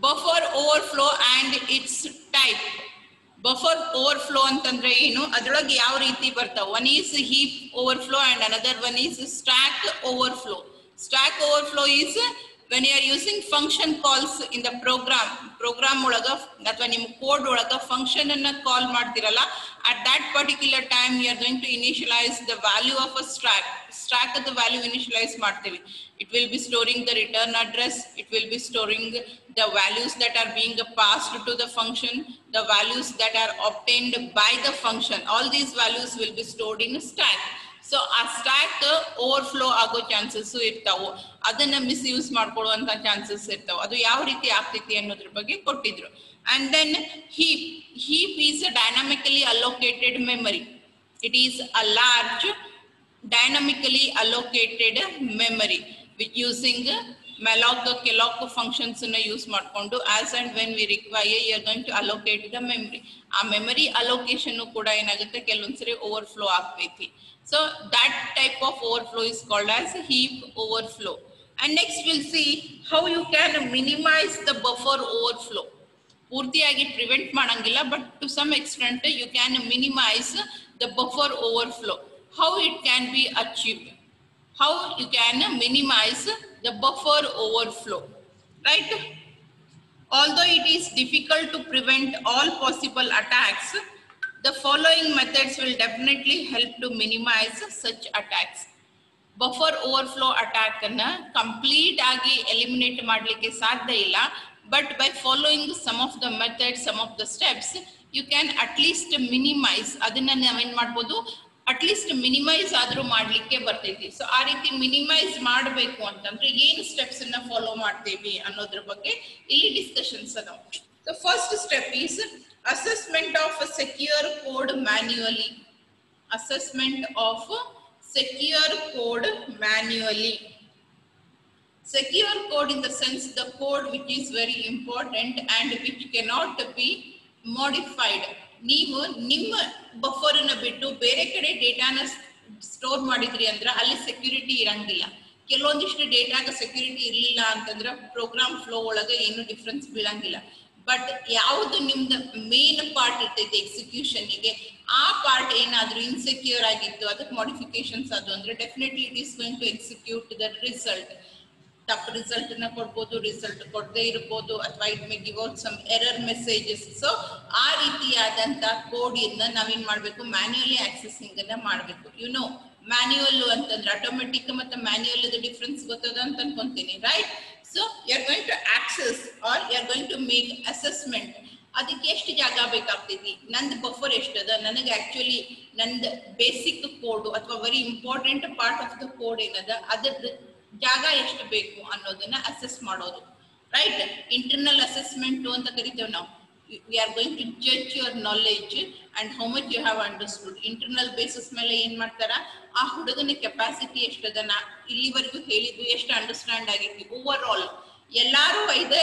Buffer overflow and its type. Buffer overflow ಅಂತಂದ್ರೆ ಏನು, ಅದರೊಳಗೆ ಯಾವ ರೀತಿ ಬರ್ತಾವ? One is heap overflow and another one is stack overflow. Stack overflow is when you are using function calls in the program ಒಳಗ ಅಥವಾ ನಿಮ್ಮ code ಒಳಗ ಫಂಕ್ಷನ್ ಅನ್ನ ಕಾಲ್ ಮಾಡ್ತಿರಲ್ಲ, at that particular time you are going to initialize the value of a stack the value initialize ಮಾಡ್ತೀವಿ. It will be storing the return address, it will be storing the values that are being passed to the function, the values that are obtained by the function. All these values will be stored in a stack. So a stack overflow ಆಗೋ chances ಇರ್ತಾವು, ಅದನ್ನ misuse ಮಾಡ್ಕೊಳ್ಳುವಂತ chances ಇರ್ತಾವೆ. ಅದು ಯಾವ ರೀತಿ ಆಗ್ತೈತಿ ಅನ್ನೋದ್ರ ಬಗ್ಗೆ ಕೊಟ್ಟಿದ್ರು. And then heap is a dynamically allocated memory. It is a large dynamically allocated memory which using malloc kelloc functions ಅನ್ನು ಯೂಸ್ ಮಾಡಿಕೊಂಡು as and when we require you are going to allocate the memory. ಆ memory allocation ಕೂಡ ಏನಾಗುತ್ತೆ, ಕೆಲವೊಂದ್ಸರಿ overflow ಆಗ್ತೈತಿ. So that type of overflow is called as heap overflow. And next we'll see how you can minimize the buffer overflow. ಪೂರ್ತಿಯಾಗಿ prevent ಮಾಡಂಗಿಲ್ಲ, but to some extent you can minimize the buffer overflow. How it can be achieved? How you can minimize the buffer overflow, right? Although it is difficult to prevent all possible attacks, the following methods will definitely help to minimize such attacks. Buffer overflow attack ಅನ್ನು complete ಆಗಿ eliminate ಮಾಡಲಿಕ್ಕೆ ಸಾಧ್ಯ ಇಲ್ಲ, but by following some of the methods, some of the steps, you can at least minimize. ಅದನ್ನ ನಾವೇನ್ ಮಾಡ್ಬೋದು, at least minimize ಆದ್ರೂ ಮಾಡ್ಲಿಕ್ಕೆ ಬರ್ತೈತಿ. ಸೊ ಆ ರೀತಿ ಮಿನಿಮೈಸ್ ಮಾಡಬೇಕು ಅಂತಂದ್ರೆ ಏನು ಸ್ಟೆಪ್ಸ್ ಅನ್ನ ಫಾಲೋ ಮಾಡ್ತೇವಿ ಅನ್ನೋದ್ರ ಬಗ್ಗೆ ಇಲ್ಲಿ ಡಿಸ್ಕಷನ್ಸ್ ಅದಾವ. So first step is assessment of a secure code manually. Assessment of secure code manually. Secure code in the sense the code which is very important and which cannot be modified. ನೀವು ನಿಮ್ಮ buffer ಅನ್ನ ಬಿಟ್ಟು ಬೇರೆ ಕಡೆ ಡೇಟಾನ store ಮಾಡಿದ್ರಿ ಅಂದ್ರೆ ಅಲ್ಲಿ security ಇರಂಗಿಲ್ಲ. ಕೆಲವೊಂದಿಷ್ಟು ಡೇಟಾಗ ಸೆಕ್ಯೂರಿಟಿ ಇರಲಿಲ್ಲ ಅಂತಂದ್ರೆ ಪ್ರೋಗ್ರಾಮ್ ಫ್ಲೋ ಒಳಗೆ ಏನು ಡಿಫ್ರೆನ್ಸ್ ಬೀಳಂಗಿಲ್ಲ. ಬಟ್ ಯಾವುದು ನಿಮ್ದು ಮೇನ್ ಪಾರ್ಟ್ ಇರ್ತೈತೆ ಎಕ್ಸಿಕ್ಯೂಷನ್ಗೆ, ಆ ಪಾರ್ಟ್ ಏನಾದ್ರೂ ಇನ್ಸೆಕ್ಯೂರ್ ಆಗಿತ್ತು, ಅದಕ್ಕೆ ಮಾಡಿಫಿಕೇಶನ್ಸ್ ಅದು ಅಂದ್ರೆ definitely it is going to execute the result. ತಪ್ಪು ರಿಸಲ್ಟ್ ನ ಕೊಡ್ಬೋದು, ರಿಸಲ್ಟ್ ಕೊಡದೇ ಇರ್ಬೋದು, ಅಥವಾ it may give out some error messages. So ಆ ರೀತಿಯಾದಂತ ಕೋಡ್ ಇಂದ ನಾವೇನ್ ಮಾಡ್ಬೇಕು, ಮ್ಯಾನ್ಯುಯಲಿ ಆಕ್ಸೆಸಿಂಗ್ ಅನ್ನ ಮಾಡ್ಬೇಕು. ಯುನೋ ಮ್ಯಾನ್ಯುಯಲ್ ಅಂತಂದ್ರೆ ಆಟೋಮೆಟಿಕ್ ಮತ್ತೆ ಮ್ಯಾನ್ಯುಯಲ್ ಡಿಫ್ರೆನ್ಸ್ ಗೊತ್ತದ ಅಂತ ಅನ್ಕೊಂತೀನಿ, right? So you are going to access or you are going to make assessment. ಅದಕ್ಕೆ ಎಷ್ಟು ಜಾಗ ಬೇಕಾಗ್ತೈತಿ, ನಂದು ಬಫರ್ ಎಷ್ಟದ, ನನಗೆ ಆಕ್ಚುಲಿ ನಂದು ಬೇಸಿಕ್ ಕೋಡ್ ಅಥವಾ very important part of the code ಏನದ, ಅದ್ರದ್ದು ಜಾಗ ಎಷ್ಟು ಬೇಕು ಅನ್ನೋದನ್ನ ಅಸೆಸ್ ಮಾಡೋದು, ರೈಟ್? ಇಂಟರ್ನಲ್ ಅಸೆಸ್ಮೆಂಟ್ ಅಂತ ಕರಿತೇವೆ ನಾವು. we are going to judge your knowledge and how much you have understood. Internal basis ಮೇಲೆ ಏನ್ ಮಾಡ್ತಾರ, ಆ ಹುಡುಗನ ಕೆಪಾಸಿಟಿ ಎಷ್ಟದ, ನಾ ಇಲ್ಲಿವರೆಗೂ ಹೇಳಿದ್ದು ಎಷ್ಟು ಅಂಡರ್ಸ್ಟ್ಯಾಂಡ್ ಆಗೈತಿ ಓವರ್ ಆಲ್. ಎಲ್ಲಾರು 5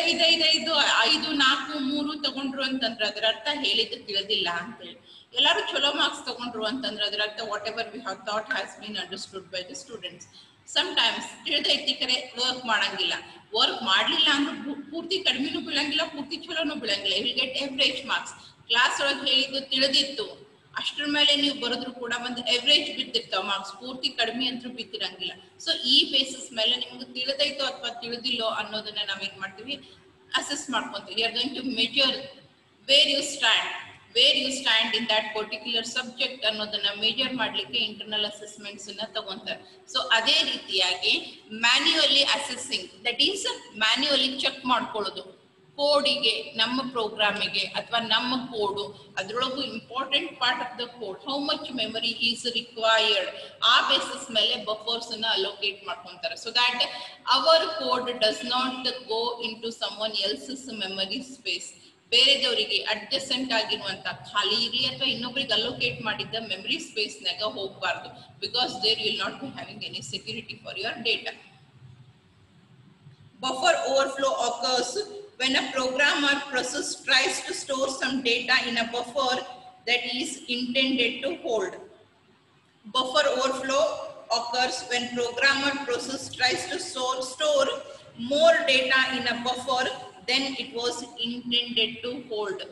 4 3 ತಗೊಂಡ್ರು ಅಂತಂದ್ರೆ ಅದರ ಅರ್ಥ ಹೇಳಿದ್ದು ತಿಳಿದಿಲ್ಲ ಅಂತೇಳಿ. ಎಲ್ಲಾರು ಚಲೋ ಮಾರ್ಕ್ಸ್ ತಗೊಂಡ್ರು ಅಂತಂದ್ರೆ ಅದರ ಅರ್ಥ whatever we have thought has been understood by the students. Sometimes ತಿಳಿದೈತಿ ಕರೆ ವರ್ಕ್ ಮಾಡಂಗಿಲ್ಲ, ವರ್ಕ್ ಮಾಡ್ಲಿಲ್ಲ ಅಂದ್ರೆ ಪೂರ್ತಿ ಕಡಿಮೆನೂ ಬೀಳಂಗಿಲ್ಲ, ಪೂರ್ತಿ ಚಲೋನು ಬೀಳಂಗಿಲ್ಲ. Will get average marks. Class ಒಳಗೆ ಹೇಳಿದ್ದು ತಿಳಿದಿತ್ತು, ಅಷ್ಟ್ರ ಮೇಲೆ ನೀವು ಬರೋದ್ರು ಕೂಡ ಒಂದು ಎವರೇಜ್ ಬಿದ್ದಿರ್ತಾವ ಮಾರ್ಕ್ಸ್, ಪೂರ್ತಿ ಕಡಿಮೆ ಅಂತೂ ಬಿದ್ದಿರಂಗಿಲ್ಲ. ಸೊ ಈ ಬೇಸಿಸ್ ಮೇಲೆ ನಿಮ್ಗೆ ತಿಳಿದೈತೋ ಅಥವಾ ತಿಳಿದಿಲ್ಲೋ ಅನ್ನೋದನ್ನ ನಾವೇನ್ ಮಾಡ್ತೀವಿ, ಅಸೆಸ್ ಮಾಡ್ಕೊಂತೀವಿ. You are going to measure where you stand in that particular subject ಅನ್ನೋದನ್ನ ಮೇಜರ್ ಮಾಡ್ಲಿಕ್ಕೆ ಇಂಟರ್ನಲ್ ಅಸೆಸ್ಮೆಂಟ್ಸ್ ಅನ್ನ ತಗೊಂತಾರೆ. ಸೊ ಅದೇ ರೀತಿಯಾಗಿ manually assessing, that is manually check ಮಾಡ್ಕೊಳ್ಳೋದು ಕೋಡಿಗೆ, ನಮ್ಮ ಪ್ರೋಗ್ರಾಮಿಗೆ ಅಥವಾ ನಮ್ಮ ಕೋಡು, ಅದ್ರೊಳಗು important part of the code, how much memory is required, ಆ ಬೇಸಿಸ್ ಮೇಲೆ ಬಫರ್ಸ್ ಅನ್ನ ಅಲೋಕೇಟ್ ಮಾಡ್ಕೊಂತಾರೆ. So that our code does not go into someone else's memory space. ಬೇರೆದವರಿಗೆ adjacent ಆಗಿರುವಂತ ಖಾಲಿ ಇರಲಿ ಅಥವಾ ಇನ್ನೊಬ್ಬರಿಗೆ ಅಲೋಕೇಟ್ ಮಾಡಿದ್ದ ಮೆಮರಿ ಸ್ಪೇಸ್ ನಾಗ ಹೋಗಬಾರ್ದು, because there will not be having any security for your data. Buffer overflow occurs when a program or process tries to store some data in a buffer that is intended to hold. Buffer overflow occurs when program or process tries to store more data in a buffer then it was intended to hold.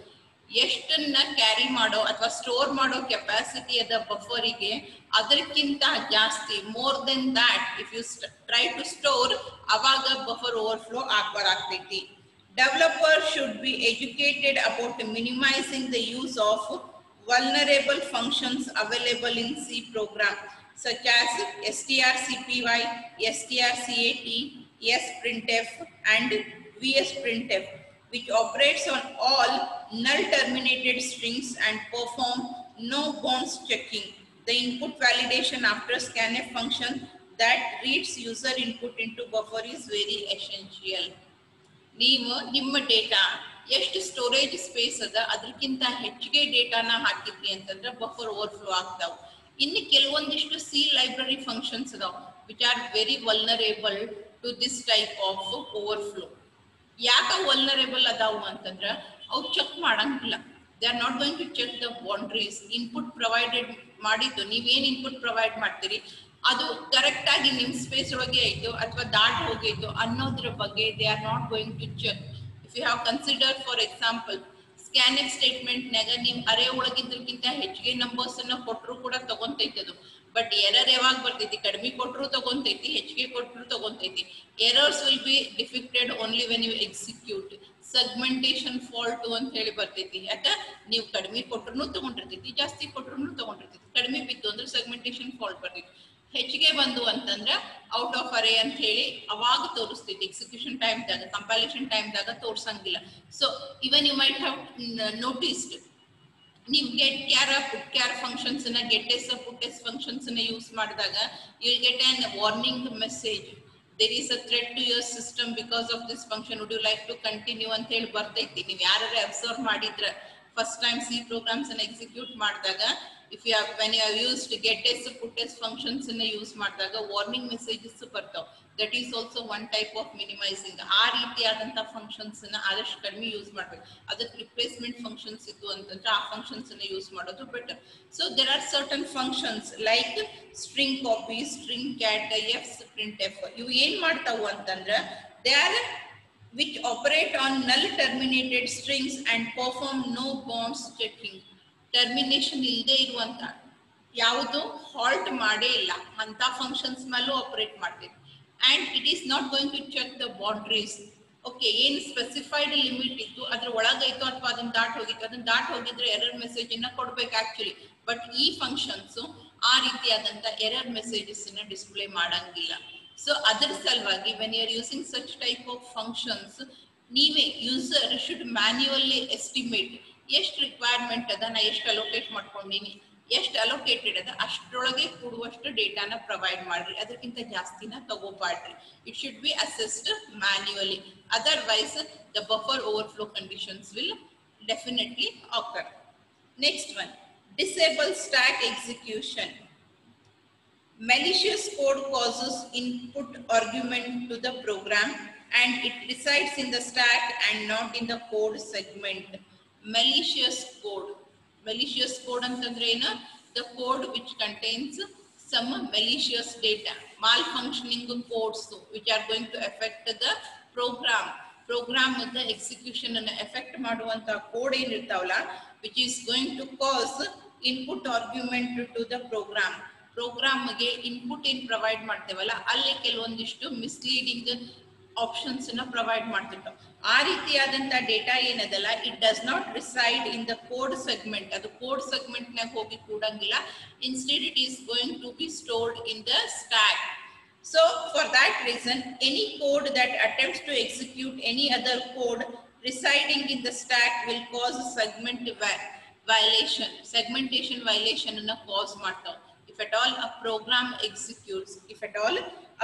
ಎಷ್ಟನ್ನ carry ಮಾಡೋ ಅಥವಾ store ಮಾಡೋ capacity ಅದ ಬಫರಿಗೆ ಅದಕ್ಕಿಂತ ಜಾಸ್ತಿ more than that if you try to store ಅವಾಗ buffer overflow ಆಗ್ಬಾರಾಗ್ತೈತಿ. Developers should be educated about minimizing the use of vulnerable functions available in C program such as strcpy, strcat, sprintf and vsprintf, which operates on all null terminated strings and perform no bounds checking. The input validation after scanf function that reads user input into buffer is very essential. ನೀವು ನಿಮ್ಮ data ಎಷ್ಟು storage space ಅದ ಅದಕ್ಕಿಂತ ಹೆಚ್ಚಿಗೆ ಡೇಟಾನ ಹಾಕಿದ್ರಿ ಅಂತಂದ್ರೆ buffer overflow ಆಗ್ತಾವ. ಇನ್ನು ಕೆಲವೊಂದಿಷ್ಟು ಸಿ ಲೈಬ್ರರಿ ಫಂಕ್ಷನ್ಸ್ ಅದಾವ which are very vulnerable to this type of overflow. ಯಾಕೆ ವಲ್ನರೇಬಲ್ ಅದಾವು ಅಂತಂದ್ರೆ ಅವು ಚೆಕ್ ಮಾಡಂಗಿಲ್ಲ. They are not going to check the boundaries. Input provided ಮಾಡಿದ್ದು ನೀವೇನು ಇನ್ಪುಟ್ ಪ್ರೊವೈಡ್ ಮಾಡ್ತೀರಿ ಅದು ಕರೆಕ್ಟ್ ಆಗಿ ನಿಮ್ಮ ಸ್ಪೇಸ್ ಒಳಗೆ ಆಯ್ತು ಅಥವಾ ದಾಟ್ ಹೋಗೈತು ಅನ್ನೋದ್ರ ಬಗ್ಗೆ they are not going to check. If you have consider for example scanf ಸ್ಟೇಟ್ಮೆಂಟ್ನಾಗ ನೀವು ಅರೆ ಒಳಗಿದ್ದಕ್ಕಿಂತ ಹೆಚ್ಚಿಗೆ ನಂಬರ್ಸ್ ಅನ್ನ ಕೊಟ್ಟರು ಕೂಡ ತಗೊಂತೈತಿ ಅದು. ಬಟ್ ಎರರ್ ಯಾವಾಗ ಬರ್ತೈತಿ? ಕಡಿಮೆ ಕೊಟ್ಟರು ತಗೊಂತೈತಿ, ಹೆಚ್ಚಿಗೆ ಕೊಟ್ಟರು ತಗೊಂತೈತಿ. Errors will be defected only when you execute. Segmentation fault ಅಂತ ಹೇಳಿ ಬರ್ತೈತಿ. ಯಾಕೆ ನೀವು ಕಡಿಮೆ ಕೊಟ್ಟರು ತಗೊಂಡಿರ್ತೈತಿ, ಜಾಸ್ತಿ ಕೊಟ್ಟರು ತಗೊಂಡಿರ್ತೈತಿ. ಕಡಿಮೆ ಬಿತ್ತು ಅಂದ್ರೆ ಸೆಗ್ಮೆಂಟೇಶನ್ ಫಾಲ್ಟ್ ಬರ್ತೈತಿ. ಹೆಚ್ಚಿಗೆ ಬಂದು ಅಂತಂದ್ರೆ ಔಟ್ ಆಫ್ ಅರೇ ಅಂತ ಹೇಳಿ ಅವಾಗ ತೋರಿಸ್ತೈತಿ. ಎಕ್ಸಿಕ್ಯೂಷನ್ ಟೈಮ್ದಾಗ ಕಂಪೈಲೇಷನ್ ಟೈಮ್ದಾಗ ತೋರ್ಸಂಗಿಲ್ಲ. So even you might have noticed ನೀವು get char put char functions ನ get S put S functions ನ ಯೂಸ್ ಮಾಡಿದಾಗ you will get an warning message. There is a threat to your system because of this function, would you like to continue ಅಂತ ಹೇಳಿ ಬರ್ತೈತಿ. ನೀವು ಯಾರು observe ಮಾಡಿದ್ರ first time C programs ಅನ್ನ execute ಮಾಡಿದಾಗ if you have when you have used get s put s functions in use ಮಾಡಿದಾಗ warning messages ಬರ್ತಾವ. That is also one type of minimising. ಆ ರೀತಿಯಾದಂಥ ಫಂಕ್ಷನ್ಸ್ ನ ಆದಷ್ಟು ಕಡಿಮೆ ಯೂಸ್ ಮಾಡ್ಬೇಕು. ಅದಕ್ಕೆ ರಿಪ್ಲೇಸ್ಮೆಂಟ್ ಫಂಕ್ಷನ್ಸ್ ಇತ್ತು ಅಂತಂದ್ರೆ ಆ ಫಂಕ್ಷನ್ಸ್ ಅನ್ನ ಯೂಸ್ ಮಾಡೋದು better. So there are certain functions like string copy, string cat, sprintf. ಇವು ಏನ್ ಮಾಡ್ತಾವು ಅಂತಂದ್ರೆ they are which operate on null terminated strings and perform no bounds checking. Termination ಇಲ್ಲದೆ ಇರುವಂತ ಯಾವುದು ಹಾಲ್ಟ್ ಮಾಡೇ ಇಲ್ಲ ಅಂತ ಫಂಕ್ಷನ್ಸ್ ಮೇಲೂ ಆಪರೇಟ್ ಮಾಡ್ತೀವಿ. And it is not going to check the boundaries. Okay, ಏನು ಸ್ಪೆಸಿಫೈಡ್ ಲಿಮಿಟ್ ಇತ್ತು ಅದ್ರ ಒಳಗೈತು ಅಥವಾ ಅದನ್ನ ದಾಟ್ ಹೋಗಿತ್ತು, ಅದನ್ನ ದಾಟ್ ಹೋಗಿದ್ರೆ ಎರರ್ ಮೆಸೇಜ್ ಅನ್ನ ಕೊಡ್ಬೇಕು ಆಕ್ಚುಲಿ. ಬಟ್ ಈ ಫಂಕ್ಷನ್ಸ್ ಆ ರೀತಿಯಾದಂತ ಎರರ್ ಮೆಸೇಜಸ್ ಅನ್ನ ಡಿಸ್ಪ್ಲೇ ಮಾಡಂಗಿಲ್ಲ. ಸೊ ಅದರ ಸಲುವಾಗಿ when you are using such type of functions ನೀವೇ ಯೂಸರ್ ಶುಡ್ ಮ್ಯಾನ್ಯುವಲಿ ಎಸ್ಟಿಮೇಟ್ ಎಷ್ಟು ರಿಕ್ವೈರ್ಮೆಂಟ್ ಅದ, ನಾ ಎಷ್ಟು ಅಲೋಕೇಟ್ ಮಾಡ್ಕೊಂಡೀನಿ, ಎಷ್ಟು ಅಲೋಕೇಟೆಡ್ ಅದ ಅಷ್ಟರೊಳಗೆ ಕೂಡುವಷ್ಟು ಡೇಟಾನ ಪ್ರೊವೈಡ್ ಮಾಡ್ರಿ. ಅದಕ್ಕಿಂತ ಜಾಸ್ತಿನ ತಗೋಬಾಡ್ರಿ. It should be assessed manually. Otherwise the buffer overflow conditions will definitely occur. Next one, disable stack execution. Malicious code causes input argument to the program and it resides in the stack and not in the code segment. Malicious code ಅಂತಂದ್ರೆ ಏನು? The code which contains some malicious data, malfunctioning codes which are going to affect the program the execution ಅನ್ನು affect ಮಾಡುವಂತ code ಏನಿರ್ತಾವಲ್ಲ which is going to cause input argument to the program. ಪ್ರೋಗ್ರಾಮ್ಗೆ input ಏನ್ provide ಮಾಡ್ತೇವಲ್ಲ ಅಲ್ಲಿ ಕೆಲವೊಂದಿಷ್ಟು misleading options ನ provide ಮಾಡ್ತಿರ್ತಾವ. ಆ ರೀತಿಯಾದಂತ ಡೇಟಾ ಏನದಲ್ಲ it does not reside in the code segment. ಅದು ಕೋಡ್ ಸೆಗ್ಮೆಂಟ್ ನಾಗ ಹೋಗಿ ಕೂಡಂಗಿಲ್ಲ. Instead it is going to be stored in the stack. So for that reason any code that attempts to execute any other code residing in the stack will cause segment violation. Segmentation violation ಅನ್ನ cause ಮಾಡ್ತಾವ. If at all a program executes, if at all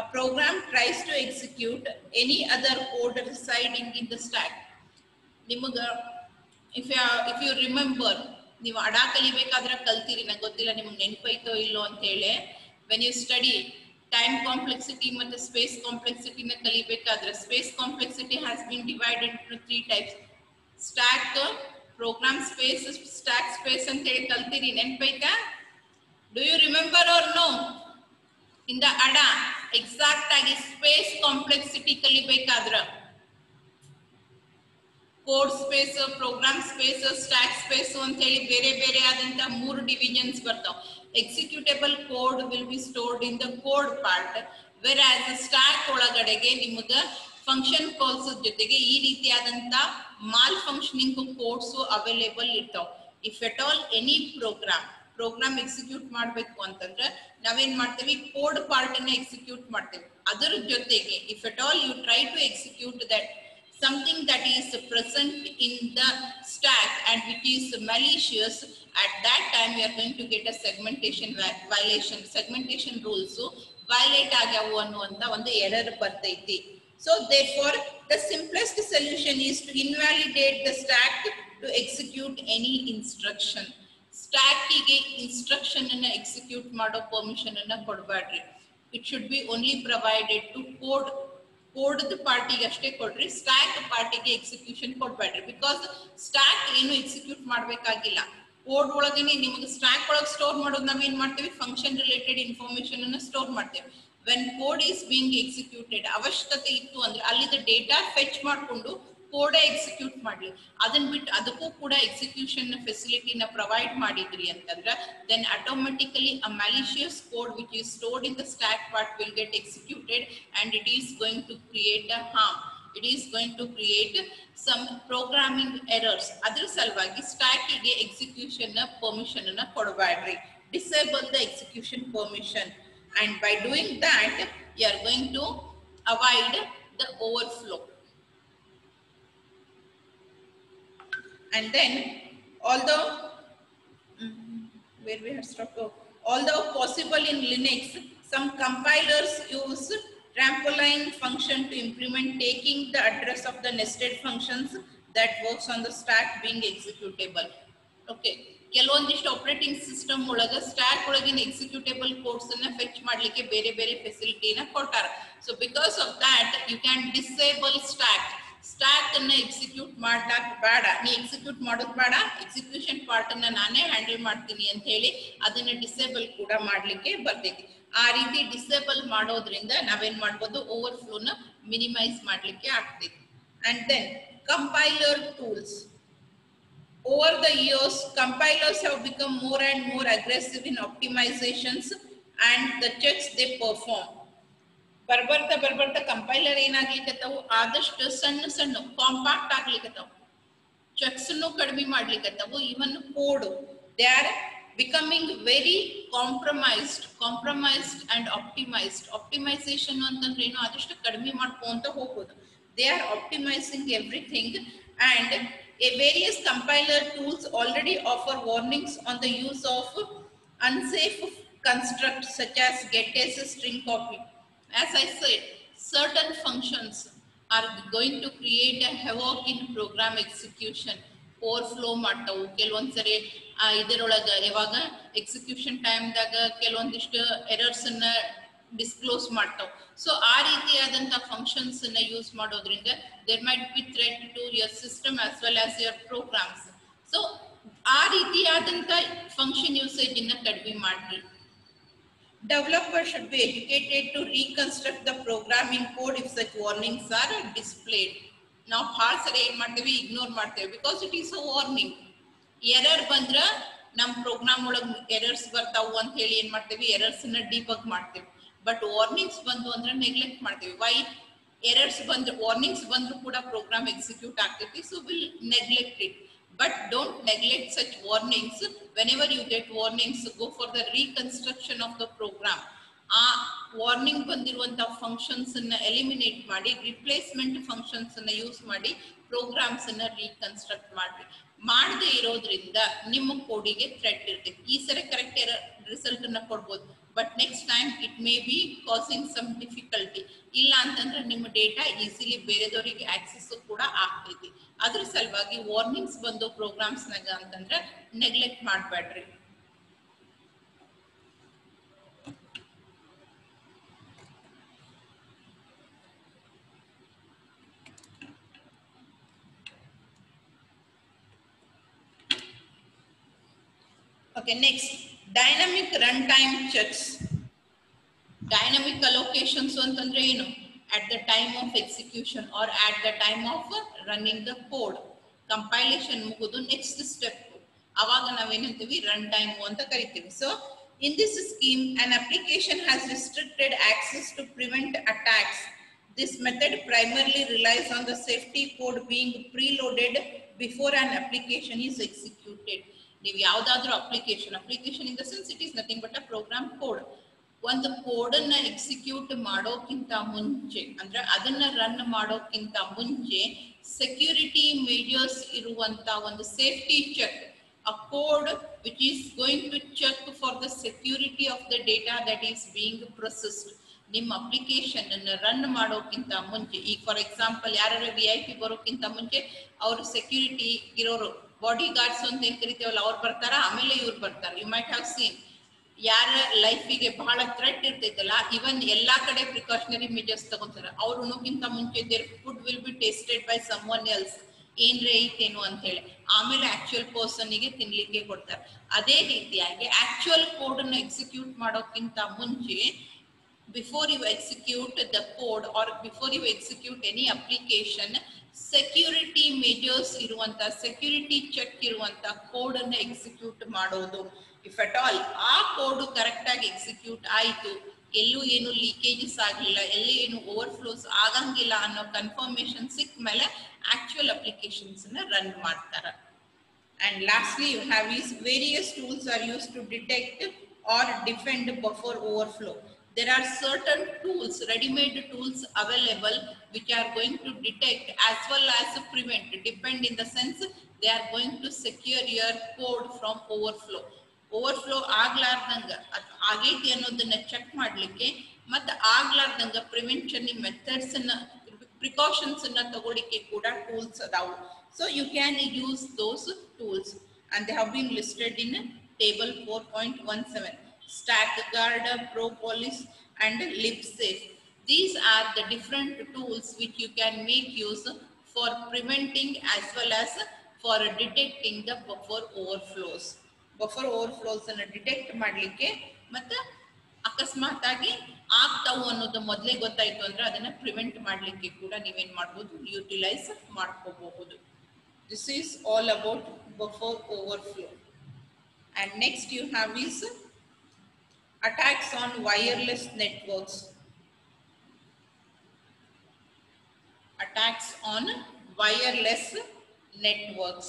a program tries to execute any other code residing in the stack, nimaga if you remember ನೀವು ಅಡಾ ಕಲಿಬೇಕಾದ್ರೆ ಕಲ್ತೀರಿ, ನಂಗೆ ಗೊತ್ತಿಲ್ಲ ನಿಮ್ಗೆ ನೆನಪೈತೋ ಇಲ್ಲೋ ಅಂತ ಹೇಳಿ. when you study time complexity ಮತ್ತು space complexity ನ ಕಲಿಬೇಕಾದ್ರೆ space complexity has been divided into 3 types: stack, program space, stack space ಅಂತ ಹೇಳಿ ಕಲ್ತೀರಿ. ನೆನಪೈತಾ? Do you remember or no? In the ADA exact ಆಗಿ space complexity ಕಲಿಬೇಕಾದ್ರ code space, program space, stack space ಅಂತ ಹೇಳಿ ಬೇರೆ ಬೇರೆ ಆದಂತ 3 ಡಿವಿಷನ್ಸ್ ಬರ್ತಾವ. Executable code will be stored in the code part, whereas stack ಒಳಗಡೆಗೆ ನಿಮಗ ಫಂಕ್ಷನ್ ಕಾಲ್ಸ್ ಜೊತೆಗೆ ಈ ರೀತಿಯಾದಂತ ಮಾಲ್ ಫಂಕ್ಷನಿಂಗ್ ಕೋಡ್ಸ್ ಅವೈಲೇಬಲ್ ಇರ್ತಾವ. If at all any program execute ಮಾಡ್ಬೇಕು ಅಂತಂದ್ರೆ ನಾವೇನ್ ಮಾಡ್ತೇವೆ, ಕೋಡ್ ಪಾರ್ಟ್ ಅನ್ನ ಎಕ್ಸಿಕ್ಯೂಟ್ ಮಾಡ್ತೇವೆ. ಅದರ ಜೊತೆಗೆ if at all you try to execute that something that is present in the stack and which is malicious, at that time you are going to get a segmentation violation. Segmentation rules violate agyavu ಅನ್ನುವಂತ ಒಂದು error ಬರ್ತೈತಿ. So therefore the simplest solution is to invalidate the stack to execute any instruction. Stack ಗೆ instruction ಅನ್ನ execute ಮಾಡೋ permission ಅನ್ನ ಕೊಡಬೇಡ್ರಿ. It should be only provided to code ಪಾರ್ಟಿಗೆ ಅಷ್ಟೇ ಕೊಡ್ರಿ, ಸ್ಟ್ಯಾಕ್ ಪಾರ್ಟಿಗೆ ಎಕ್ಸಿಕ್ಯೂಷನ್ ಕೊಡ್ಬೇಡ್ರಿ. ಬಿಕಾಸ್ ಸ್ಟ್ಯಾಕ್ ಏನು ಎಕ್ಸಿಕ್ಯೂಟ್ ಮಾಡ್ಬೇಕಾಗಿಲ್ಲ, ಕೋಡ್ ಒಳಗೇನೆ ನಿಮಗೆ ಸ್ಟ್ಯಾಕ್ ಒಳಗೆ ಸ್ಟೋರ್ ಮಾಡೋದು ನಾವೇನ್ ಮಾಡ್ತೇವೆ, ಫಂಕ್ಷನ್ ರಿಲೇಟೆಡ್ ಇನ್ಫಾರ್ಮೇಶನ್ ಅನ್ನ ಸ್ಟೋರ್ ಮಾಡ್ತೇವೆ. When code is being executed ಅವಶ್ಯಕತೆ ಇತ್ತು ಅಂದ್ರೆ ಅಲ್ಲಿದ್ದ ಡೇಟಾ ಫೆಚ್ ಮಾಡಿಕೊಂಡು ಕೋಡೇ ಎಕ್ಸಿಕ್ಯೂಟ್ ಮಾಡ್ಲಿ. ಅದನ್ನ ಬಿಟ್ಟು ಅದಕ್ಕೂ ಕೂಡ ಎಕ್ಸಿಕ್ಯೂಷನ್ ಫೆಸಿಲಿಟಿನ ಪ್ರೊವೈಡ್ ಮಾಡಿದ್ರಿ ಅಂತಂದ್ರೆ then automatically a malicious code which is stored in the stack part will get executed and it is going to create a harm. It is going to create some programming errors. ಅದರ ಸಲುವಾಗಿ stack ಗೆ execution permission ಅನ್ನ ಕೊಡಬೇಡ್ರಿ. Disable the execution permission, and by doing that you are going to avoid the overflow. And then although where we have stopped, although possible in Linux, some compilers use trampoline function to implement taking the address of the nested functions that works on the stack being executable. Okay, ಕೆಲವೊಂದಿಷ್ಟು operating system ಒಳಗ stack ಒಳಗಿನ executable codes ಅನ್ನ fetch ಮಾಡ್ಲಿಕ್ಕೆ ಬೇರೆ ಬೇರೆ ಫೆಸಿಲಿಟಿನ ಕೊಟ್ಟಾರ. So because of that you can disable stack ಅನ್ನ ಎಕ್ಸಿಕ್ಯೂಟ್ ಮಾಡ್ಲಾಕ್ ಬೇಡ, ನೀ ಎಕ್ಸಿಕ್ಯೂಟ್ ಮಾಡೋದು ಬೇಡ, ಎಕ್ಸಿಕ್ಯೂಷನ್ ಪಾರ್ಟ್ ಅನ್ನ ನಾನೇ ಹ್ಯಾಂಡಲ್ ಮಾಡ್ತೀನಿ ಅಂತ ಹೇಳಿ ಅದನ್ನ ಡಿಸೇಬಲ್ ಕೂಡ ಮಾಡ್ಲಿಕ್ಕೆ ಬರ್ತೈತಿ. ಆ ರೀತಿ ಡಿಸೇಬಲ್ ಮಾಡೋದ್ರಿಂದ ನಾವೇನ್ ಮಾಡ್ಬೋದು, ಓವರ್ಫ್ಲೋನ ಮಿನಿಮೈಸ್ ಮಾಡ್ಲಿಕ್ಕೆ ಆಗ್ತೈತಿ. And then compiler tools. Over the years, compilers have become more and more aggressive in optimizations and the checks they perform. ಬರ್ಬರ್ತಾ ಕಂಪೈಲರ್ ಏನಾಗ್ಲಿಕ್ಕತ್ತವು, ಆದಷ್ಟು ಸಣ್ಣ ಕಾಂಪ್ಯಾಕ್ಟ್ ಆಗ್ಲಿಕ್ಕತ್ತವು, ಚೆಕ್ಸ್ ಕಡಿಮೆ ಮಾಡ್ಲಿಕ್ಕತ್ತವು. Even code they are becoming very compromised and optimised. Optimisation ಅಂತಂದ್ರೆ ಏನು, ಆದಷ್ಟು ಕಡಿಮೆ ಮಾಡ್ಕೊಂತ ಹೋಗೋದು. They are optimising everything and various compiler tools already offer warnings on the use of unsafe constructs such as getAS, string copy. As I said, certain functions are going to create a havoc in program execution. Overflow ಮಾಡ್ತಾವು ಕೆಲವೊಂದ್ಸರಿ ಇದರೊಳಗ ಯಾವಾಗ execution ಟೈಮ್ದಾಗ ಕೆಲವೊಂದಿಷ್ಟು errors ಅನ್ನ disclose ಮಾಡ್ತಾವ್. So ಆ ರೀತಿಯಾದಂತ functions ಅನ್ನ use ಮಾಡೋದ್ರಿಂದ there might be threat to your system as well as your programs. So ಆ ರೀತಿಯಾದಂತ ಫಂಕ್ಷನ್ ಯೂಸೇಜ್ ಅನ್ನ ಕಡಿಮೆ ಮಾಡ್ರಿ. Developer should be educated to reconstruct the programming code if such warnings are displayed. ನಾವು ಭಾಳ ಸರಿ ಏನ್ ಮಾಡ್ತೇವೆ, ಇಗ್ನೋರ್ ಮಾಡ್ತೇವೆ, because it is a warning. Error ಬಂದ್ರ ನಮ್ ಪ್ರೋಗ್ರಾಮ್ ಒಳಗ್ ಎರರ್ಸ್ ಬರ್ತಾವು ಅಂತ ಹೇಳಿ ಏನ್ ಮಾಡ್ತೇವೆ, ಎರರ್ಸ್ ನ ಡಿಬಗ್ ಮಾಡ್ತೇವೆ. ಬಟ್ ವಾರ್ನಿಂಗ್ಸ್ ಬಂದು ಅಂದ್ರೆ ನೆಗ್ಲೆಕ್ಟ್ ಮಾಡ್ತೇವೆ. ವೈ ಎರರ್ಸ್ ಬಂದ್ರೆ ವಾರ್ನಿಂಗ್ಸ್ ಬಂದ್ರು ಕೂಡ ಪ್ರೋಗ್ರಾಮ್ ಎಕ್ಸಿಕ್ಯೂಟ್ ಆಗ್ತೈತಿ. So will neglect it. But don't neglect such warnings. Whenever you get warnings, go for the reconstruction of the program. Warning ಬಂದಿರುವಂತ ಫಂಕ್ಷನ್ಸ್ ಅನ್ನ ಎಲಿಮಿನೇಟ್ ಮಾಡಿ, ರಿಪ್ಲೇಸ್ಮೆಂಟ್ ಫಂಕ್ಷನ್ಸ್ ಅನ್ನ use ಮಾಡಿ programmes ಅನ್ನ ರೀಕನ್ಸ್ಟ್ರಕ್ಟ್ ಮಾಡಿ. ಮಾಡದೇ ಇರೋದ್ರಿಂದ ನಿಮ್ಮ ಕೋಡಿಗೆ ಥ್ರೆಟ್ ಇರ್ತೈತಿ. ಈ ಸರಿ ಕರೆಕ್ಟ್ ರಿಸಲ್ಟ್ ಅನ್ನ ಕೊಡ್ಬೋದು, but next time it may be causing some difficulty. ಇಲ್ಲ ಅಂತಂದ್ರೆ ನಿಮ್ಮ ಡೇಟಾ ಈಸಿಲಿ ಬೇರೆದವರಿಗೆ ಆಕ್ಸೆಸ್ ಕೂಡ ಆಗ್ತೈತಿ. ಅದ್ರ ಸಲುವಾಗಿ ವಾರ್ನಿಂಗ್ಸ್ ಬಂದು ಪ್ರೋಗ್ರಾಮ್ಸ್ನಾಗ ಅಂತಂದ್ರೆ ನೆಗ್ಲೆಕ್ಟ್ ಮಾಡಬೇಡ್ರಿ. Okay, next, dynamic runtime checks. Dynamic allocations ಅಂತಂದ್ರೆ ಏನು, at the time of execution or at the time of running the code. Compilation ಮುಗಿದು ನೆಕ್ಸ್ಟ್ ಸ್ಟೆಪ್ ಅವಾಗ ನಾವೇನಂತೀವಿ ರನ್ ಟೈಮ್ ಅಂತ ಕರಿತೀವಿ. So in this scheme an application has restricted access to prevent attacks. This method primarily relies on the safety code being preloaded before an application is executed. ನೀವು ಯಾವುದಾದ್ರೂ application in the sense it is nothing but a program code. ಒಂದು ಕೋಡನ್ನ execute ಮಾಡೋಕ್ಕಿಂತ ಮುಂಚೆ ಅಂದ್ರೆ ಅದನ್ನ run ಮಾಡೋಕ್ಕಿಂತ ಮುಂಚೆ ಸೆಕ್ಯೂರಿಟಿ ಮೇಜರ್ಸ್ ಇರುವಂತ ಒಂದು safety check, a code which is going to check for the security of the data that is being processed. ನಿಮ್ಮ ಅಪ್ಲಿಕೇಶನ್ ಅನ್ನು ರನ್ ಮಾಡೋಕ್ಕಿಂತ ಮುಂಚೆ, ಈಗ ಫಾರ್ ಎಕ್ಸಾಂಪಲ್ ಯಾರು VIP ಬರೋಕ್ಕಿಂತ ಮುಂಚೆ ಅವರು ಸೆಕ್ಯೂರಿಟಿ ಇರೋರು ಬಾಡಿ ಗಾರ್ಡ್ಸ್ ಅಂತ ಏನ್ ಕರಿತೀವಲ್ಲ ಅವ್ರು ಬರ್ತಾರ, ಆಮೇಲೆ ಇವ್ರು ಬರ್ತಾರೆ. ಯು ಮೈಟ್ ಹ್ಯಾವ್ ಸೀನ್ ಯಾರ ಲೈಫಿಗೆ ಬಹಳ ಥ್ರೆಟ್ ಇರ್ತೈತಲ್ಲ, ಇವನ್ ಎಲ್ಲಾ ಕಡೆ ಪ್ರಿಕಾಷನರಿ ಮೆಜರ್ಸ್ ತಗೊಂತಾರೆ. ಅವ್ರು ಉಣ್ಣೋಕ್ಕಿಂತ ಮುಂಚೆ their food will be tasted by someone else, ಏನ್ರೆ ಐತೇನು ಅಂತ ಹೇಳಿ, ಆಮೇಲೆ ಆಕ್ಚುಯಲ್ ಪರ್ಸನ್ಗೆ ತಿನ್ಲಿಕ್ಕೆ ಕೊಡ್ತಾರೆ. ಅದೇ ರೀತಿಯಾಗಿ ಆಕ್ಚುಯಲ್ ಕೋಡ್ ಅನ್ನು ಎಕ್ಸಿಕ್ಯೂಟ್ ಮಾಡೋಕ್ಕಿಂತ ಮುಂಚೆ before you execute the code or before you execute any application, security measures ಇರುವಂತ ಸೆಕ್ಯೂರಿಟಿ ಚೆಕ್ ಇರುವಂತ ಕೋಡ್ ಅನ್ನು ಎಕ್ಸಿಕ್ಯೂಟ್ ಮಾಡೋದು. ಇಫ್ ಅಟ್ ಆಲ್ ಆ ಕೋಡ್ ಕರೆಕ್ಟ್ ಆಗಿ ಎಕ್ಸಿಕ್ಯೂಟ್ ಆಯ್ತು, ಎಲ್ಲೂ ಏನು ಲೀಕೇಜಸ್ ಆಗಲಿಲ್ಲ, ಎಲ್ಲಿ ಏನು ಓವರ್ಫ್ಲೋಸ್ ಆಗಂಗಿಲ್ಲ ಅನ್ನೋ ಕನ್ಫರ್ಮೇಶನ್ ಸಿಕ್ಕ ಮೇಲೆ ಆಕ್ಚುಯಲ್ ಅಪ್ಲಿಕೇಶನ್ಸ್ ನ ರನ್ ಮಾಡ್ತಾರೆ. And lastly you have is various tools are used to detect or defend buffer overflow. There are certain tools, ready-made tools available which are going to detect as well as prevent. Depend in the sense they are going to secure your code from overflow. Overflow ಆಗ್ಲಾರ್ದಂಗ ಆಗೈತಿ ಅನ್ನೋದನ್ನ check ಮಾಡ್ಲಿಕ್ಕೆ ಮತ್ತೆ ಆಗ್ಲಾರ್ದಂಗ prevention methods ಅನ್ನ precautions ಅನ್ನ ತಗೊಳ್ಳಿಕ್ಕೆ ಕೂಡ tools ಅದಾವು. So you can use those tools and they have been listed in table 4.17. StackGuard, Propolis and LibSafe. These are the different tools which you can make use for preventing as well as for detecting the buffer overflows. Buffer overflows ಅನ್ನು detect ಮಾಡಲಿಕ್ಕೆ ಮತ್ತೆ ಅಕಸ್ಮಾತ್ ಆಗಿ ಆಗ್ತಾವು ಅನ್ನೋದು ಮೊದಲೇ ಗೊತ್ತಾಯ್ತು ಅಂದ್ರೆ ಅದನ್ನ ಪ್ರಿವೆಂಟ್ ಮಾಡಲಿಕ್ಕೆ ಕೂಡ ನೀವೇನ್ ಮಾಡಬಹುದು, ಯೂಟಿಲೈಸ್ ಮಾಡ್ಕೋಬಹುದು. This is all about buffer overflow. And next you have is attacks on wireless networks. Attacks on wireless networks.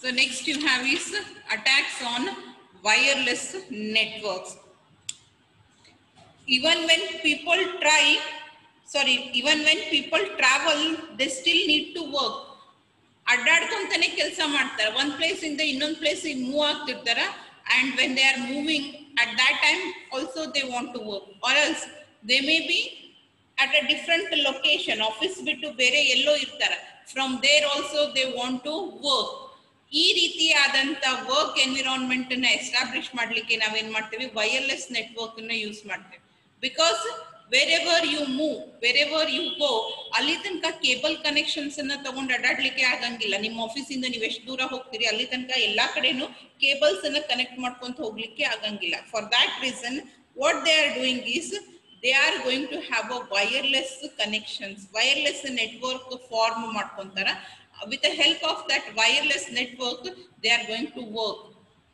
So next you have is attacks on wireless networks. Even when people travel, they still need to work. ಅಡ್ಡಾಡ್ಕೊಂತಾನೆ ಕೆಲಸ ಮಾಡ್ತಾರೆ. ಒಂದು place ಇಂದ ಇನ್ನೊಂದು place move ಆಗ್ತಿರ್ತಾರೆ. And when they are moving at that time also they want to work, or else they may be at a different location, office ಬಿಟ್ಟು ಬೇರೆ ಎಲ್ಲೋ ಇರ್ತಾರೆ. From there also they want to work. ಈ ರೀತಿಯಾದಂತ work environment ಅನ್ನ establish ಮಾಡ್ಲಿಕ್ಕೆ ನಾವೇನ್ ಮಾಡ್ತೀವಿ, wireless network ಅನ್ನ ಯೂಸ್ ಮಾಡ್ತೇವೆ. Because wherever you move, wherever you go, ಅಲ್ಲಿ ತನಕ ಕೇಬಲ್ ಕನೆಕ್ಷನ್ಸ್ ಅನ್ನ ತಗೊಂಡು ಅಡ್ಡಾಡ್ಲಿಕ್ಕೆ ಆಗಂಗಿಲ್ಲ. ನಿಮ್ಮ ಆಫೀಸ್ ಇಂದ ನೀವು ಎಷ್ಟು ದೂರ ಹೋಗ್ತೀರಿ ಅಲ್ಲಿ ತನಕ ಎಲ್ಲಾ ಕಡೆನೂ ಕೇಬಲ್ಸ್ ಅನ್ನ ಕನೆಕ್ಟ್ ಮಾಡ್ಕೊಂತ ಹೋಗ್ಲಿಕ್ಕೆ ಆಗಂಗಿಲ್ಲ. For that reason what they are doing is they are going to have a wireless connections, wireless network form ಮಾಡ್ಕೊಂತಾರ. With the help of that wireless network they are going to work,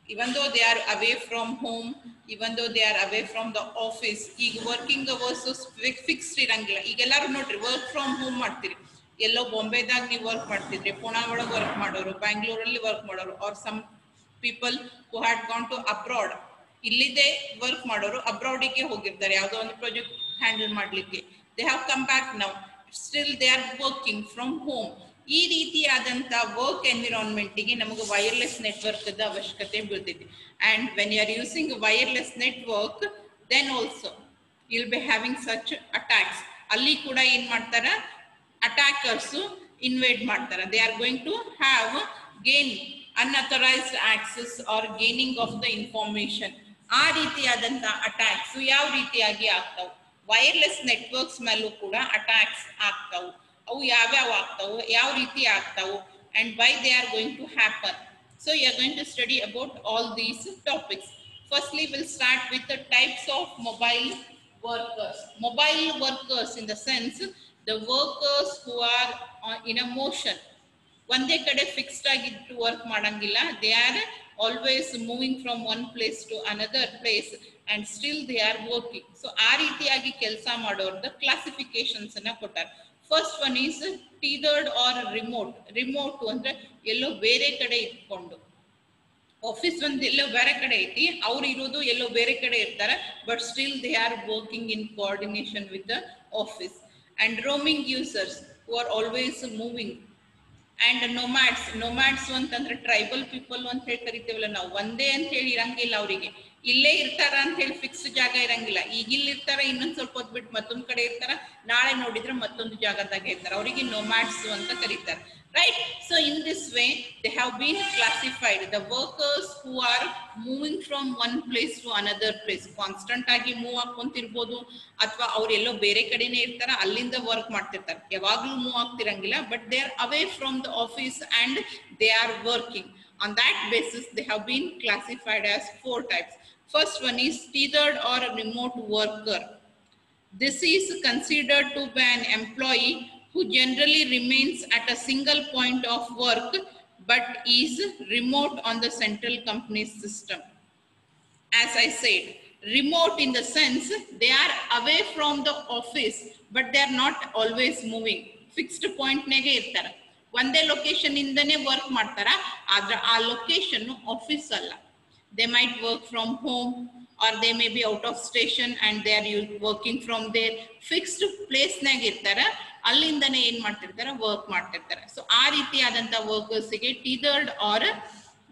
even though they are away from home, even though they are away from the office. ಈಗ working hours fixed ಇರಂಗಿಲ್ಲ. ಈಗ ಎಲ್ಲರೂ ನೋಡ್ರಿ work from home ಮಾಡ್ತೀರಿ. ಎಲ್ಲೋ ಬಾಂಬೆದಾಗ ನೀವು work ಮಾಡ್ತಿದ್ರಿ, ಪುಣಾ ಒಳಗೆ work ಮಾಡೋರು, ಬ್ಯಾಂಗ್ಳೂರಲ್ಲಿ ವರ್ಕ್ ಮಾಡೋರು, or some people who had gone to abroad, ಇಲ್ಲಿದೆ ವರ್ಕ್ ಮಾಡೋರು ಅಬ್ರಾಡಿಗೆ ಹೋಗಿರ್ತಾರೆ ಯಾವುದೋ ಒಂದು ಪ್ರಾಜೆಕ್ಟ್ ಹ್ಯಾಂಡಲ್ ಮಾಡ್ಲಿಕ್ಕೆ. They have come back now, still they are working from home. ಈ ರೀತಿಯಾದಂತ ವರ್ಕ್ ಎನ್ವಿರಾನ್ಮೆಂಟ್ಗೆ ನಮಗೆ ವೈರ್ಲೆಸ್ ನೆಟ್ವರ್ಕ್ ಅವಶ್ಯಕತೆ ಬೀಳ್ತೈತಿ. And when you are using wireless network then also you will be having such attacks. ಅಲ್ಲಿ ಕೂಡ ಏನ್ ಮಾಡ್ತಾರ, ಅಟ್ಯಾಕರ್ಸ್ ಇನ್ವೇಡ್ ಮಾಡ್ತಾರ. They are going to have gain unauthorized access or gaining of the information. ಆ ರೀತಿಯಾದಂತ attacks ಯಾವ ರೀತಿಯಾಗಿ ಆಗ್ತಾವು, wireless networks ಮೇಲೂ ಕೂಡ ಅಟ್ಯಾಕ್ಸ್ ಆಗ್ತಾವು. ಅವು ಯಾವ್ಯಾವ ಆಗ್ತಾವು, ಯಾವ ರೀತಿ ಆಗ್ತಾವು, and why they are going to happen. So you are going to study about all these topics. Firstly, we'll start with the types of mobile workers. Mobile workers in the sense the workers who are in a motion. ಒಂದೇ ಕಡೆ fixed ಆಗಿಟ್ಟು work ಮಾಡಂಗಿಲ್ಲ. They are always moving from one place to another place and still they are working. So ಆ ರೀತಿಯಾಗಿ ಕೆಲಸ ಮಾಡೋರ್ದ classifications ಅನ್ನ ಕೊಟ್ಟಾರ. First one is tethered or remote. Remote ಅಂದ್ರೆ ಎಲ್ಲೋ ಬೇರೆ ಕಡೆ ಇಟ್ಕೊಂಡು, ಆಫೀಸ್ ಒಂದು ಎಲ್ಲೋ ಬೇರೆ ಕಡೆ ಐತಿ, ಅವ್ರು ಇರೋದು ಎಲ್ಲೋ ಬೇರೆ ಕಡೆ ಇರ್ತಾರೆ, but still they are working in coordination with the office. And roaming users who are always moving. And nomads ಅಂತಂದ್ರೆ ಟ್ರೈಬಲ್ ಪೀಪಲ್ ಅಂತ ಹೇಳಿ ಕರಿತೇವಲ್ಲ ನಾವು. ಒಂದೇ ಅಂತ ಹೇಳಿ ಇರಂಗಿಲ್ಲ, ಅವರಿಗೆ ಇಲ್ಲೇ ಇರ್ತಾರ ಅಂತ ಹೇಳಿ ಫಿಕ್ಸ್ ಜಾಗ ಇರಂಗಿಲ್ಲ. ಈಗ ಇಲ್ಲಿ ಇರ್ತಾರ, ಇನ್ನೊಂದ್ ಸ್ವಲ್ಪ ಹೊತ್ತು ಬಿಟ್ಟು ಮತ್ತೊಂದ್ ಕಡೆ ಇರ್ತಾರ, ನಾಳೆ ನೋಡಿದ್ರೆ ಮತ್ತೊಂದು ಜಾಗದಾಗ ಇರ್ತಾರ. ಅವರಿಗೆ ನೊಮ್ಯಾಡ್ಸ್ ಅಂತ ಕರೀತಾರೆ, right? So in this way they have been classified. The workers who are moving from one place to another place, constant ಆಗಿ ಮೂವ್ ಆಗ್ಕೊಂತಿರ್ಬೋದು, ಅಥವಾ ಅವ್ರು ಎಲ್ಲೋ ಬೇರೆ ಕಡೆನೇ ಇರ್ತಾರ, ಅಲ್ಲಿಂದ ವರ್ಕ್ ಮಾಡ್ತಿರ್ತಾರೆ, ಯಾವಾಗ್ಲೂ ಮೂವ್ ಆಗ್ತಿರಂಗಿಲ್ಲ, but they are away from the office and they are working. On that basis they have been classified as 4 types. First one is tethered or remote worker. This is considered to be an employee who generally remains at a single point of work but is remote on the central company's system. As I said, remote in the sense they are away from the office but they are not always moving. Fixed point nege irtara, ಒಂದೇ location ಇಂದನೇ work ಮಾಡ್ತಾರ, ಆದ್ರೆ ಆ location office ಅಲ್ಲ. They might work from home or they may be out of station and they are working from their fixed place ನಾಗ ಇರ್ತಾರ, ಅಲ್ಲಿಂದನೇ ಏನ್ ಮಾಡ್ತಿರ್ತಾರೆ, ವರ್ಕ್ ಮಾಡ್ತಿರ್ತಾರೆ. ಸೊ ಆ ರೀತಿಯಾದಂತ ವರ್ಕರ್ಸ್ಗೆ ಟೀದರ್ಡ್ ಆರ್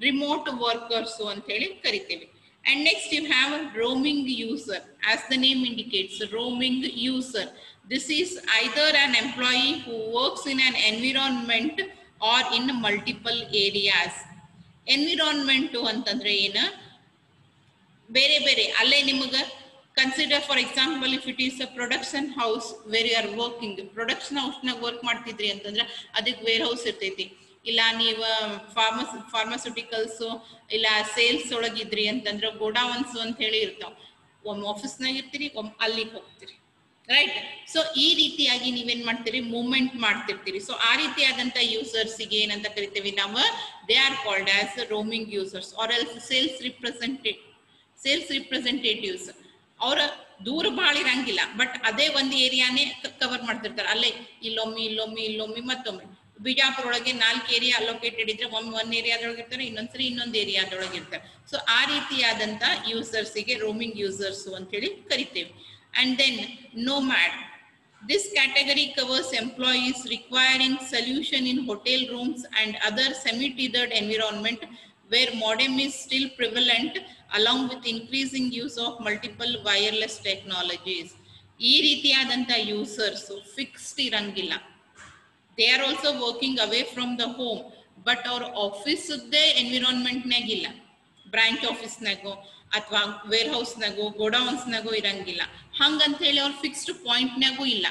ರಿಮೋಟ್ ವರ್ಕರ್ಸ್ ಅಂತ ಹೇಳಿ ಕರಿತೇವೆ. And next you have roaming user. As the name indicates, roaming user. This is either an employee who works in an environment or in multiple areas. Environment ಅಂತಂದ್ರೆ ಏನು, ಬೇರೆ ಬೇರೆ ಅಲ್ಲೇ ನಿಮಗೆ consider. For example, if it is a production house where you are working, production ಹೌಸ್ನಾಗ work ಮಾಡ್ತಿದ್ರಿ ಅಂತಂದ್ರೆ ಅದಕ್ಕೆ ವೇರ್ ಹೌಸ್ ಇರ್ತೈತಿ. ಇಲ್ಲ ನೀವು ಫಾರ್ಮಾಸ್ಯೂಟಿಕಲ್ಸ್ ಇಲ್ಲ ಸೇಲ್ಸ್ ಒಳಗಿದ್ರಿ ಅಂತಂದ್ರೆ ಗೋಡೌನ್ಸ್ ಅಂತ ಹೇಳಿ ಇರ್ತಾವ. ಒಮ್ಮೆ ಆಫೀಸ್ನಾಗ ಇರ್ತೀರಿ, ಒಮ್ಮೆ ಅಲ್ಲಿಗೆ ಹೋಗ್ತೀರಿ, ರೈಟ್? ಸೊ ಈ ರೀತಿಯಾಗಿ ನೀವೇನ್ ಮಾಡ್ತೀರಿ, ಮೂವ್ಮೆಂಟ್ ಮಾಡ್ತಿರ್ತೀರಿ. ಸೊ ಆ ರೀತಿಯಾದಂತ ಯೂಸರ್ಸ್ಗೆ ಏನಂತ ಕರಿತೀವಿ ನಾವು, they are called as roaming users are else sales representatives. ಅವರ ದೂರ ಭಾಳ ಇರಂಗಿಲ್ಲ, ಬಟ್ ಅದೇ ಒಂದು ಏರಿಯಾನೇ ಕವರ್ ಮಾಡ್ತಿರ್ತಾರೆ. ಅಲ್ಲೇ ಇಲ್ಲೊಮ್ಮೆ ಮತ್ತೊಮ್ಮೆ ಬಿಜಾಪುರ ಒಳಗೆ 4 ಏರಿಯಾ ಅಲೋಕೇಟೆಡ್ ಇದ್ರೆ ಒಂದು ಏರಿಯಾದೊಳಗೆ ಇರ್ತಾರೆ, ಇನ್ನೊಂದ್ಸರಿ ಇನ್ನೊಂದು ಏರಿಯಾದೊಳಗೆ ಇರ್ತಾರೆ. ಸೊ ಆ ರೀತಿಯಾದಂತ ಯೂಸರ್ಸಿಗೆ ರೋಮಿಂಗ್ ಯೂಸರ್ಸ್ ಅಂತ ಹೇಳಿ ಕರಿತೇವೆ. And then nomad. This category covers employees requiring solution in hotel rooms and other semi-tethered environment where modem is still prevalent along with increasing use of multiple wireless technologies. ಈ ರೀತಿಯಾದಂತ users fixed ಇರಂಗಿಲ್ಲ. They are also working away from the home, but our office ಎನ್ವಿರಾನ್ಮೆಂಟ್ನಾಗ ಇಲ್ಲ, branch ಆಫೀಸ್ನಾಗೋ ಅಥವಾ wear ಹೌಸ್ನಾಗೋ ಗೋಡೌನ್ಸ್ನಾಗೋ ಇರಂಗಿಲ್ಲ. ಹಂಗಂತ ಹೇಳಿ ಅವ್ರು fixed ಪಾಯಿಂಟ್ನಾಗೂ ಇಲ್ಲ,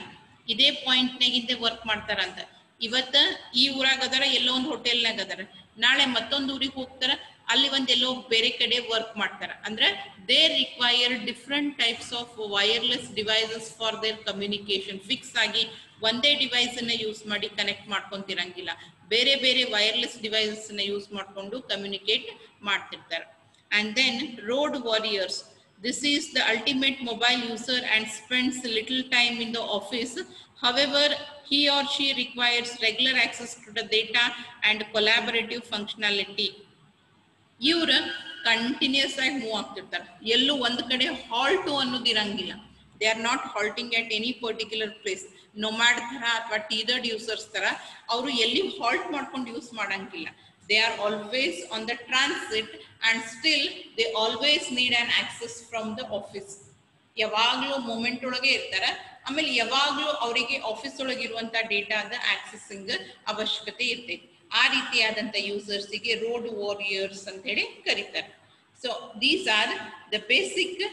ಇದೇ ಪಾಯಿಂಟ್ನಾಗಿದ್ದೆ ವರ್ಕ್ ಮಾಡ್ತಾರಂತ. ಇವತ್ತ ಈ ಊರಾಗ ಅದಾರ, ಎಲ್ಲೋ ಒಂದು ಹೋಟೆಲ್ನಾಗ ಅದಾರ, ನಾಳೆ ಮತ್ತೊಂದು ಊರಿಗೆ ಹೋಗ್ತಾರ, ಅಲ್ಲಿ ಎಲ್ಲೋ ಬೇರೆ ಕಡೆ ವರ್ಕ್ ಮಾಡ್ತಾರ. ಅಂದ್ರೆ they require different types of wireless devices for there communication. Fix ಆಗಿ ಒಂದೇ ಡಿವೈಸ್ ಅನ್ನ ಯೂಸ್ ಮಾಡಿ ಕನೆಕ್ಟ್ ಮಾಡ್ಕೊಂತಿರಂಗಿಲ್ಲ, ಬೇರೆ ಬೇರೆ ವೈರ್ಲೆಸ್ ಡಿವೈಸಸ್ ನ ಯೂಸ್ ಮಾಡ್ಕೊಂಡು ಕಮ್ಯುನಿಕೇಟ್ ಮಾಡ್ತಿರ್ತಾರೆ. And then road warriors. This is the ultimate mobile user and spends little time in the office. However, he or she requires regular access to the data and collaborative functionality. ಇವರು continuous ಆಗಿ move ಆಗ್ತಿರ್ತಾರೆ, ಎಲ್ಲೂ ಒಂದು ಕಡೆ halt ಅನ್ನೋದು ಇರಂಗಿಲ್ಲ. They are not halting at any particular place. Nomad ತರ ಅಥವಾ ಟೀದರ್ಡ್ users ತರ ಅವರು ಎಲ್ಲಿ ಹಾಲ್ಟ್ ಮಾಡ್ಕೊಂಡು ಯೂಸ್ ಮಾಡಂಗಿಲ್ಲ. They are always on the transit and still they always need an access from the office. ಯಾವಾಗ್ಲೂ ಮೂಮೆಂಟ್ ಒಳಗೆ ಇರ್ತಾರೆ, ಆಮೇಲೆ ಯಾವಾಗ್ಲೂ ಅವರಿಗೆ ಆಫೀಸ್ ಒಳಗೆ ಇರುವಂತ ಡೇಟಾದ ಆಕ್ಸೆಸಿಂಗ್ ಅವಶ್ಯಕತೆ ಇರ್ತೈತಿ. ಆ ರೀತಿಯಾದಂತ ಯೂಸರ್ಸಿಗೆ ರೋಡ್ ವಾರಿಯರ್ಸ್ ಅಂತ ಹೇಳಿ ಕರೀತಾರೆ. So these are the basic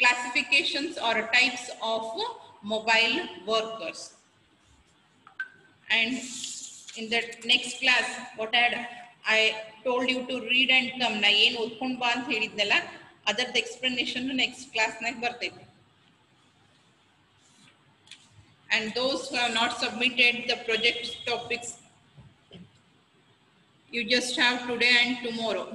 classifications or types of mobile workers. And in the next class, what I told you to read and come, na ಏನು ಓದ್ಕೊಂಡು ಬಾ ಅಂತ ಹೇಳಿದ್ನಲ್ಲ, ಅದರದ ಎಕ್ಸ್ಪ್ಲನೇಷನ್ ನೆಕ್ಸ್ಟ್ ಕ್ಲಾಸ್ನಾಗ ಬರ್ತೈತಿ. And those who have not submitted the project topics, you just have today and tomorrow.